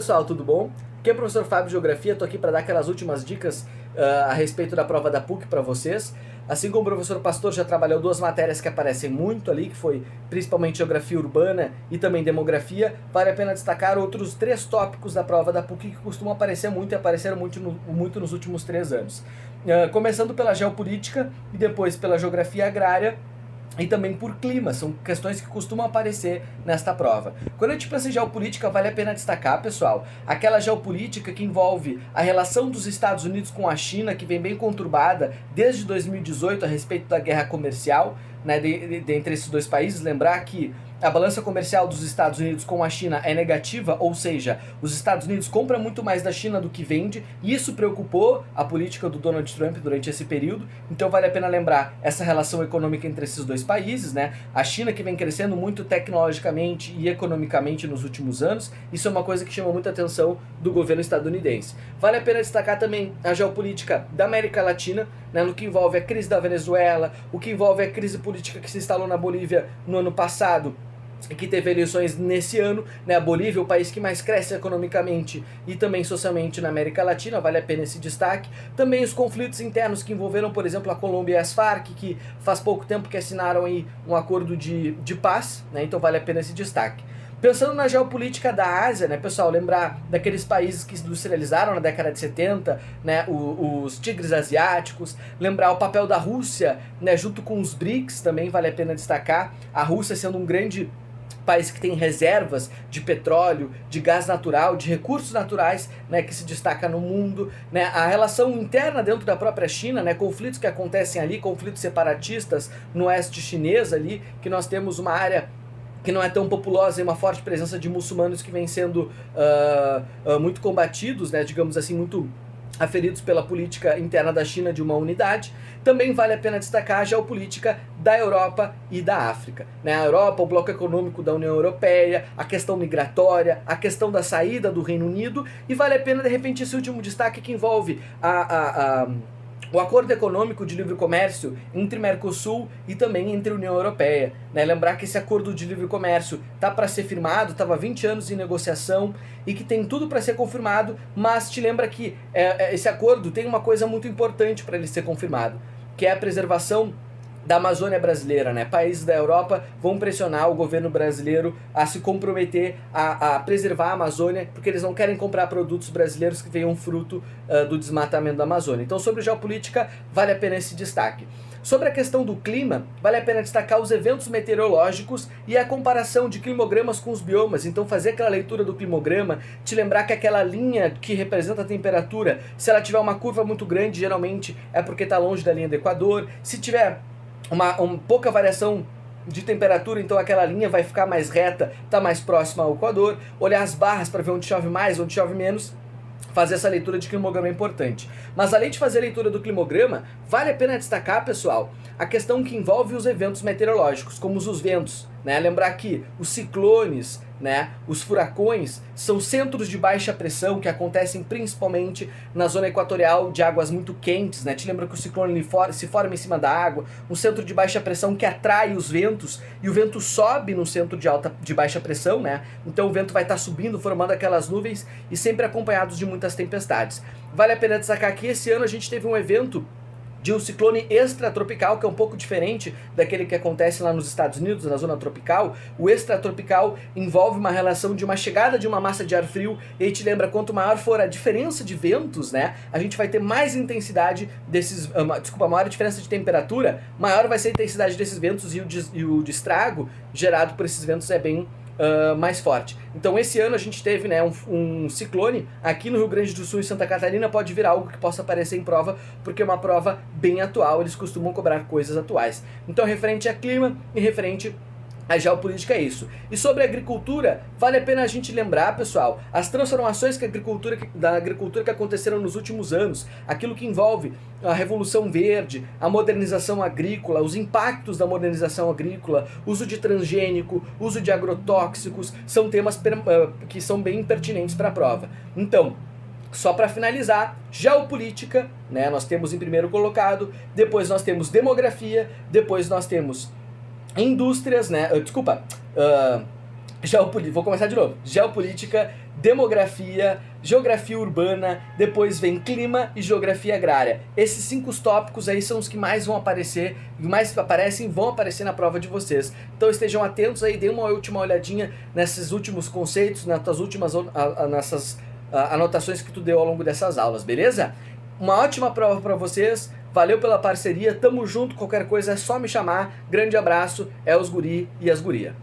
pessoal, tudo bom? Aqui é o professor Fábio de Geografia, estou aqui para dar aquelas últimas dicas a respeito da prova da PUC para vocês. Assim como o professor Pastor já trabalhou duas matérias que aparecem muito ali, que foi principalmente Geografia Urbana e também Demografia, vale a pena destacar outros 3 tópicos da prova da PUC que costumam aparecer muito e apareceram muito nos últimos 3 anos. Começando pela Geopolítica e depois pela Geografia Agrária, e também por clima, são questões que costumam aparecer nesta prova. Quando a gente pensa em geopolítica, vale a pena destacar, pessoal, aquela geopolítica que envolve a relação dos Estados Unidos com a China, que vem bem conturbada desde 2018 a respeito da guerra comercial, né, entre esses dois países. Lembrar que a balança comercial dos Estados Unidos com a China é negativa, ou seja, os Estados Unidos compram muito mais da China do que vende, e isso preocupou a política do Donald Trump durante esse período. Então vale a pena lembrar essa relação econômica entre esses dois países, né? A China, que vem crescendo muito tecnologicamente e economicamente nos últimos anos, isso é uma coisa que chama muita atenção do governo estadunidense. Vale a pena destacar também a geopolítica da América Latina, né, no que envolve a crise da Venezuela, o que envolve a crise política que se instalou na Bolívia no ano passado, que teve eleições nesse ano, né? A Bolívia é o país que mais cresce economicamente e também socialmente na América Latina, vale a pena esse destaque. Também os conflitos internos que envolveram, por exemplo, a Colômbia e as Farc, que faz pouco tempo que assinaram aí um acordo de paz, né? Então vale a pena esse destaque. Pensando na geopolítica da Ásia, né, pessoal, lembrar daqueles países que se industrializaram na década de 70, né, os tigres asiáticos, lembrar o papel da Rússia, né, junto com os BRICS, também vale a pena destacar, a Rússia sendo um grande país que tem reservas de petróleo, de gás natural, de recursos naturais, né, que se destaca no mundo, né, a relação interna dentro da própria China, né, conflitos que acontecem ali, conflitos separatistas no oeste chinês ali, que nós temos uma área que não é tão populosa e uma forte presença de muçulmanos que vem sendo muito combatidos, né, digamos assim, muito aferidos pela política interna da China de uma unidade. Também vale a pena destacar a geopolítica da Europa e da África, né? A Europa, o bloco econômico da União Europeia, a questão migratória, a questão da saída do Reino Unido, e vale a pena, de repente, esse último destaque que envolve o acordo econômico de livre comércio entre Mercosul e também entre a União Europeia, né? Lembrar que esse acordo de livre comércio está para ser firmado, estava há 20 anos em negociação e que tem tudo para ser confirmado, mas te lembra que esse acordo tem uma coisa muito importante para ele ser confirmado, que é a preservação da Amazônia brasileira, né? Países da Europa vão pressionar o governo brasileiro a se comprometer a preservar a Amazônia, porque eles não querem comprar produtos brasileiros que venham fruto do desmatamento da Amazônia. Então, sobre geopolítica, vale a pena esse destaque. Sobre a questão do clima, vale a pena destacar os eventos meteorológicos e a comparação de climogramas com os biomas. Então fazer aquela leitura do climograma, te lembrar que aquela linha que representa a temperatura, se ela tiver uma curva muito grande, geralmente é porque está longe da linha do Equador. Se tiver uma pouca variação de temperatura, então aquela linha vai ficar mais reta, está mais próxima ao Equador. Olhar as barras para ver onde chove mais, onde chove menos. Fazer essa leitura de climograma é importante. Mas além de fazer a leitura do climograma, vale a pena destacar, pessoal, a questão que envolve os eventos meteorológicos, como os ventos, né? Lembrar que os ciclones, né, os furacões, são centros de baixa pressão que acontecem principalmente na zona equatorial de águas muito quentes, né? Te lembra que o ciclone se forma em cima da água, um centro de baixa pressão que atrai os ventos, e o vento sobe no centro de baixa pressão, né? Então o vento vai estar subindo, formando aquelas nuvens e sempre acompanhados de muitas tempestades. Vale a pena destacar que esse ano a gente teve um evento de um ciclone extratropical, que é um pouco diferente daquele que acontece lá nos Estados Unidos, na zona tropical. O extratropical envolve uma relação de uma chegada de uma massa de ar frio, e aí te lembra, quanto maior for a diferença de ventos, né, a gente vai ter mais intensidade desses, maior a diferença de temperatura, maior vai ser a intensidade desses ventos, e o estrago gerado por esses ventos é bem mais forte. Então esse ano a gente teve, né, um ciclone aqui no Rio Grande do Sul e Santa Catarina. Pode vir algo que possa aparecer em prova, porque é uma prova bem atual, eles costumam cobrar coisas atuais. Então referente a clima e referente a geopolítica é isso. E sobre a agricultura, vale a pena a gente lembrar, pessoal, as transformações da agricultura que aconteceram nos últimos anos, aquilo que envolve a Revolução Verde, a modernização agrícola, os impactos da modernização agrícola, uso de transgênico, uso de agrotóxicos, são temas que são bem pertinentes para a prova. Então, só para finalizar, geopolítica, né, nós temos em primeiro colocado, depois nós temos demografia, depois nós temos indústrias, né? Vou começar de novo. Geopolítica, demografia, geografia urbana, depois vem clima e geografia agrária. Esses 5 tópicos aí são os que mais vão aparecer, mais aparecem e vão aparecer na prova de vocês. Então estejam atentos aí, dêem uma última olhadinha nesses últimos conceitos, nessas últimas nessas anotações que tu deu ao longo dessas aulas, beleza? Uma ótima prova para vocês, valeu pela parceria, tamo junto, qualquer coisa é só me chamar, grande abraço, é os guri e as guria.